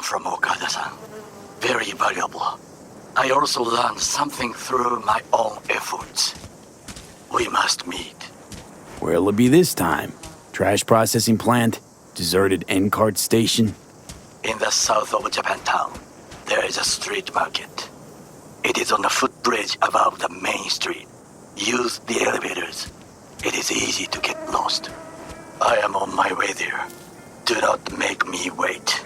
from Okada-san. Very valuable. I also learned something through my own efforts. We must meet. Where'll it be this time? Trash processing plant? Deserted end cart station? In the south of Japantown, there is a street market. It is on the footbridge above the main street. Use the elevators. It is easy to get lost. I am on my way there. Do not make me wait.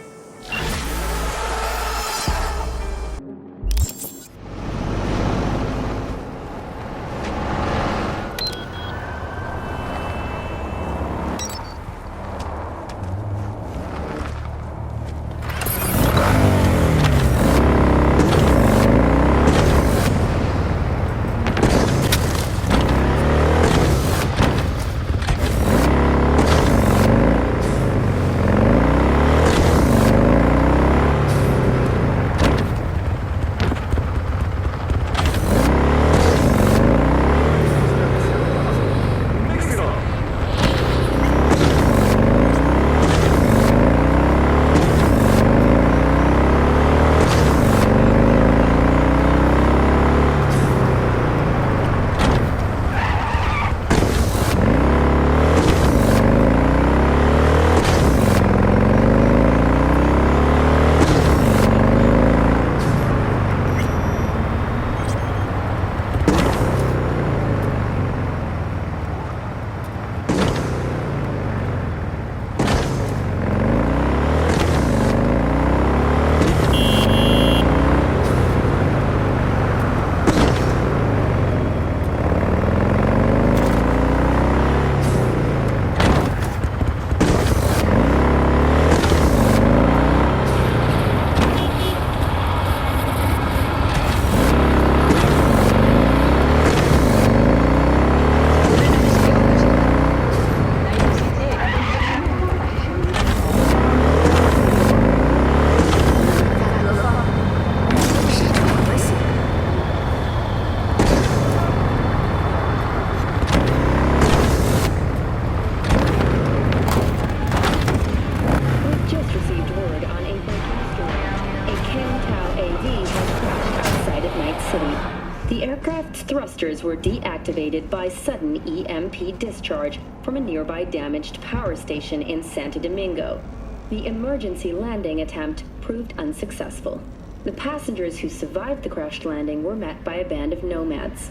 Were deactivated by sudden EMP discharge from a nearby damaged power station in Santo Domingo. The emergency landing attempt proved unsuccessful. The passengers who survived the crashed landing were met by a band of nomads.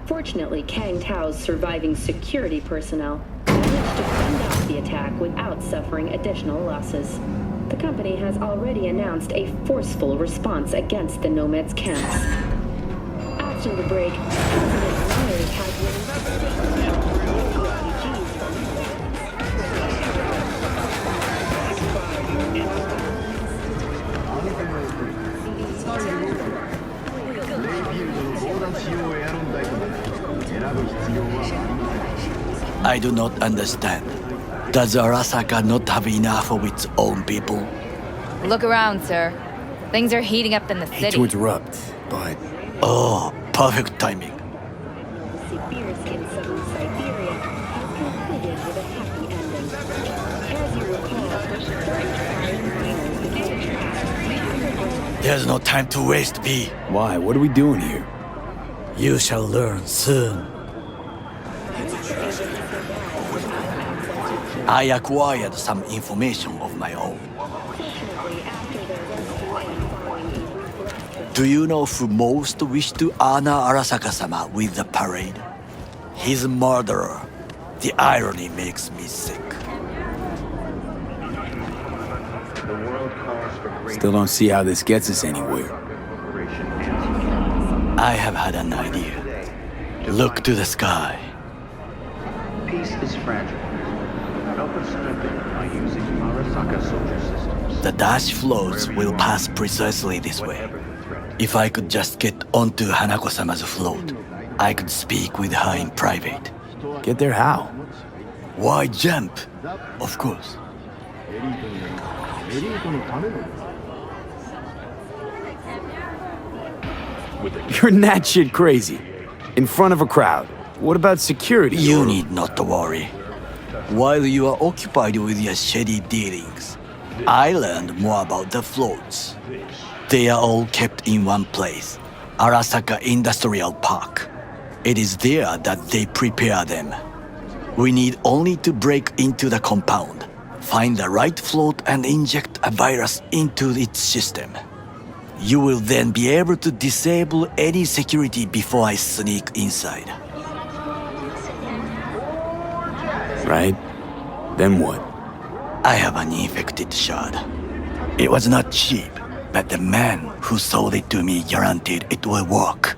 Fortunately, Kang Tao's surviving security personnel managed to fend off the attack without suffering additional losses. The company has already announced a forceful response against the nomads' camps. After the break, President Myers has I do not understand. Does Arasaka not have enough of its own people? Look around, sir. Things are heating up in the city. Hate to interrupt, but... Oh, perfect timing. Siberia in southern Siberia has concluded with a happy ending. As you recall, There's no time to waste, B. Why? What are we doing here? You shall learn soon. I acquired some information of my own. Do you know who most wished to honor Arasaka-sama with the parade? His murderer. The irony makes me sick. Still don't see how this gets us anywhere. I have had an idea. Look to the sky. Peace is fragile. Help us strengthen it by using Arasaka soldier systems. The dash floats will pass precisely this way. If I could just get onto Hanako-sama's float, I could speak with her in private. Get there how? Why jump? Of course. You're that shit crazy. In front of a crowd. What about security? You need not to worry. While you are occupied with your shady dealings, I learned more about the floats. They are all kept in one place, Arasaka Industrial Park. It is there that they prepare them. We need only to break into the compound, find the right float and inject a virus into its system. You will then be able to disable any security before I sneak inside. Right? Then what? I have an infected shard. It was not cheap, but the man who sold it to me guaranteed it will work.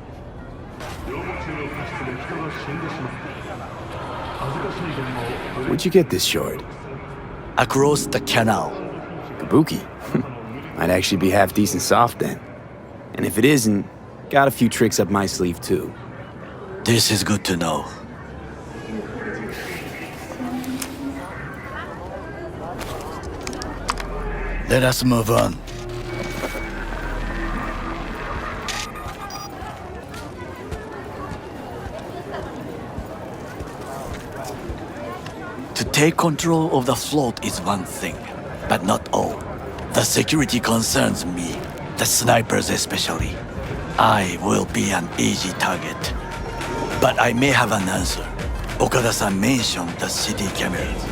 Where'd you get this shard? Across the canal. Kabuki. Might actually be half decent soft then. And if it isn't, got a few tricks up my sleeve too. This is good to know. Let us move on. To take control of the float is one thing, but not all. The security concerns me, the snipers especially. I will be an easy target. But I may have an answer. Okada-san mentioned the city cameras.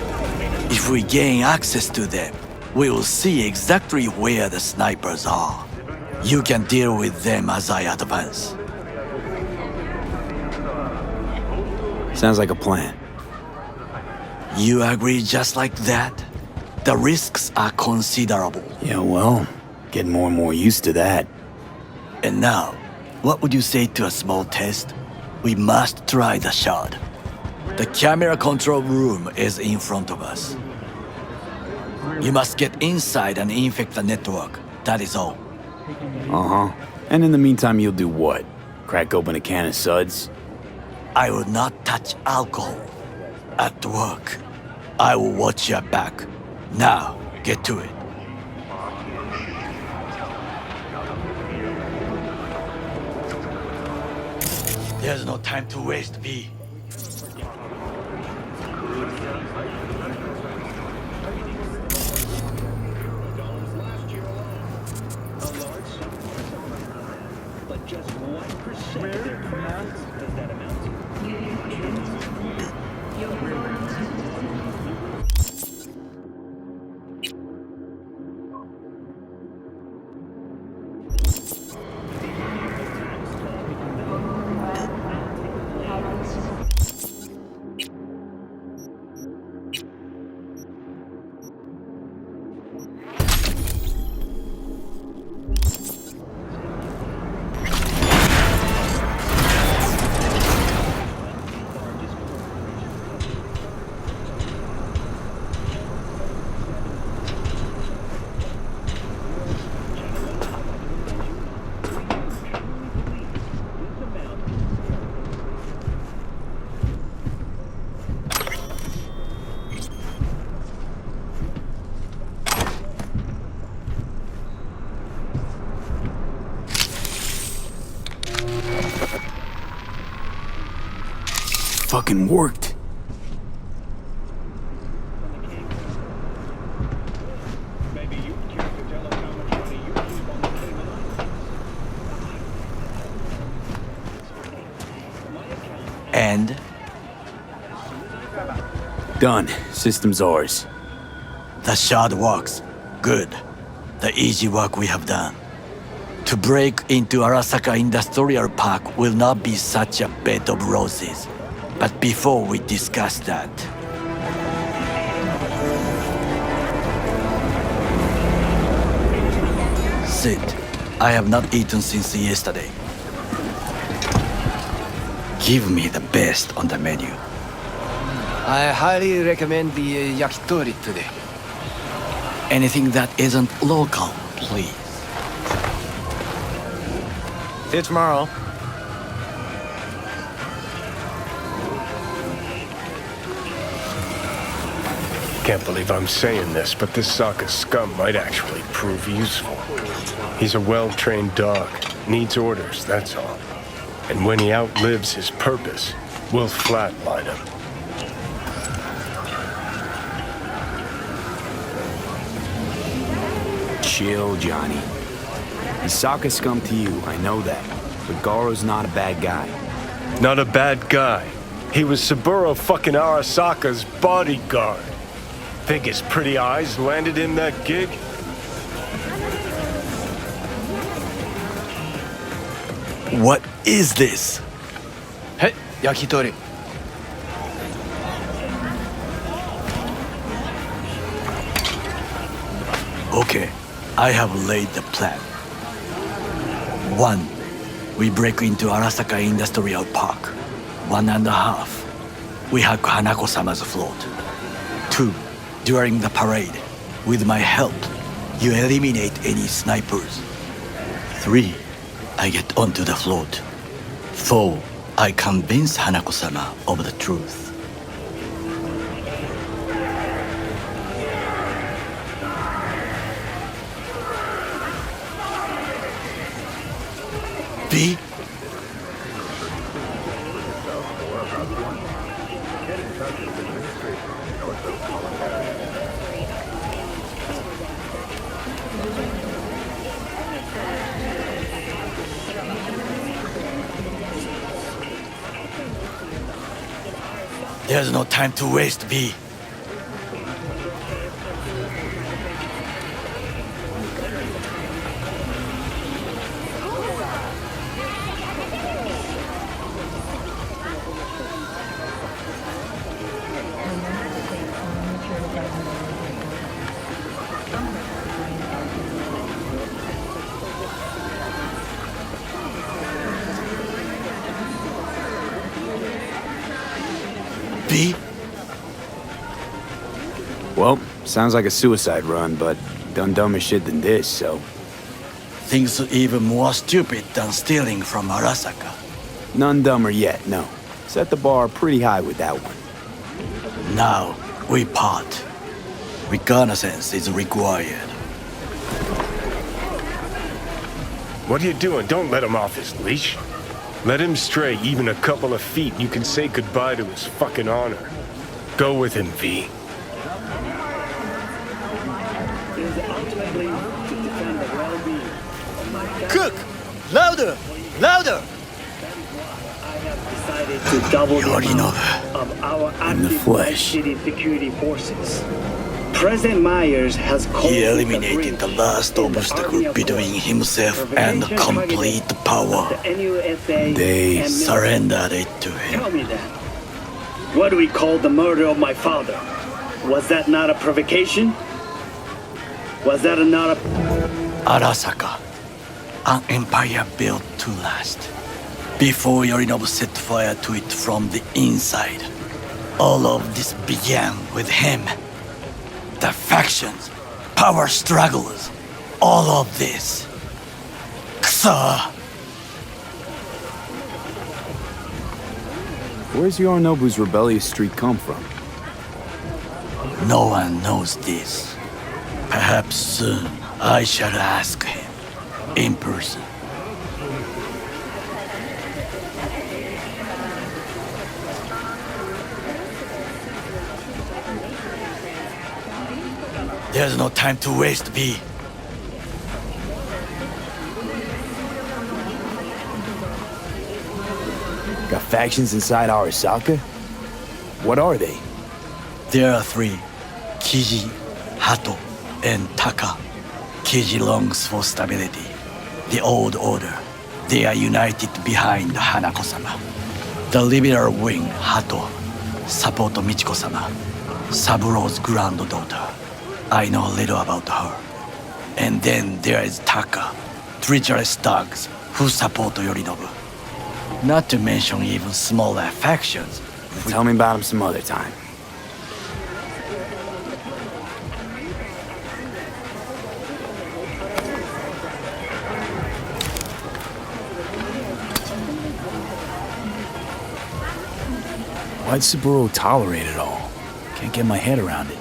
If we gain access to them, we will see exactly where the snipers are. You can deal with them as I advance. Sounds like a plan. You agree just like that? The risks are considerable. Yeah, well, getting more and more used to that. And now, what would you say to a small test? We must try the shard. The camera control room is in front of us. You must get inside and infect the network. That is all. Uh-huh. And in the meantime, you'll do what? Crack open a can of suds? I will not touch alcohol. At work, I will watch your back. Now, get to it. There's no time to waste, V. Fucking worked. And? Done. System's ours. The shard works. Good. The easy work we have done. To break into Arasaka Industrial Park will not be such a bed of roses. But before we discuss that... Sit. I have not eaten since yesterday. Give me the best on the menu. I highly recommend the yakitori today. Anything that isn't local, please. See you tomorrow. Can't believe I'm saying this, but this Sokka scum might actually prove useful. He's a well-trained dog, needs orders, that's all. And when he outlives his purpose, we'll flatline him. Chill, Johnny. He's Sokka scum to you, I know that. But Garo's not a bad guy. Not a bad guy. He was Saburo fucking Arasaka's bodyguard. Think his pretty eyes landed him that gig? What is this? Hey, yakitori. Okay, I have laid the plan. 1. We break into Arasaka Industrial Park. 1.5. We hack Hanako-sama's float. 2. During the parade, with my help, you eliminate any snipers. 3. I get onto the float. 4. I convince Hanako-sama of the truth. B? There's no time to waste, B. B? Well, sounds like a suicide run, but done dumber shit than this, so... Things even more stupid than stealing from Arasaka. None dumber yet, no. Set the bar pretty high with that one. Now, we part. Reconnaissance is required. What are you doing? Don't let him off his leash. Let him stray even a couple of feet and you can say goodbye to his fucking honor. Go with him, V. Cook! Louder! Louder! To double the already know amount of our in the active flesh. city security forces. President Myers has called He it a eliminated the breach last in the obstacle Army of between War. himself and complete power. The NUSA They and surrendered it to him. Tell me that. What do we call the murder of my father? Was that not a provocation? Was that not a... Arasaka, an empire built to last. Before Yorinobu set fire to it from the inside, all of this began with him. The factions, power struggles, all of this. Ksa! Where's Yorinobu's rebellious streak come from? No one knows this. Perhaps soon I shall ask him in person. There's no time to waste, B. Got factions inside Arasaka? What are they? There are 3. Kiji, Hato, and Taka. Kiji longs for stability. The old order. They are united behind Hanako-sama. The liberal wing, Hato, support Michiko-sama, Saburo's granddaughter. I know little about her. And then there is Taka, treacherous thugs who support Yorinobu. Not to mention even smaller factions. Tell me about him some other time. Why'd Saburo tolerate it all? Can't get my head around it.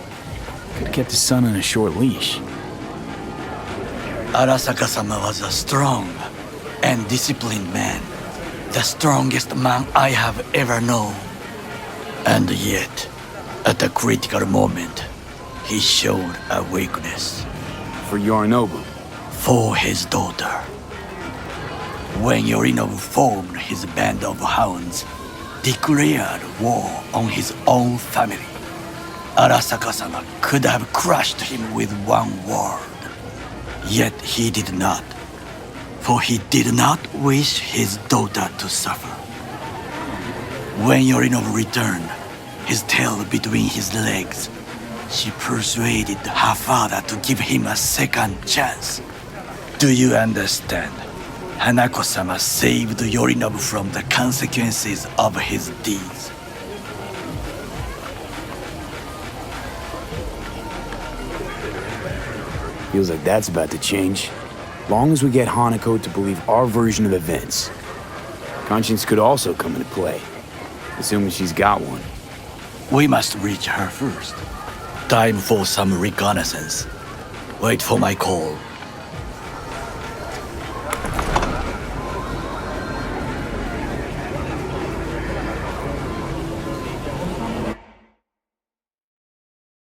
Could've kept his son on a short leash. Arasaka-sama was a strong and disciplined man. The strongest man I have ever known. And yet, at a critical moment, he showed a weakness. For Yorinobu. for his daughter. When Yorinobu formed his band of hounds, declared war on his own family, Arasaka-sama could have crushed him with one word. Yet he did not, for he did not wish his daughter to suffer. When Yorinobu returned, his tail between his legs, she persuaded her father to give him a second chance. Do you understand? Hanako-sama saved Yorinobu from the consequences of his deeds. Feels like that's about to change. Long as we get Hanako to believe our version of events. Conscience could also come into play, assuming she's got one. We must reach her first. Time for some reconnaissance. Wait for my call.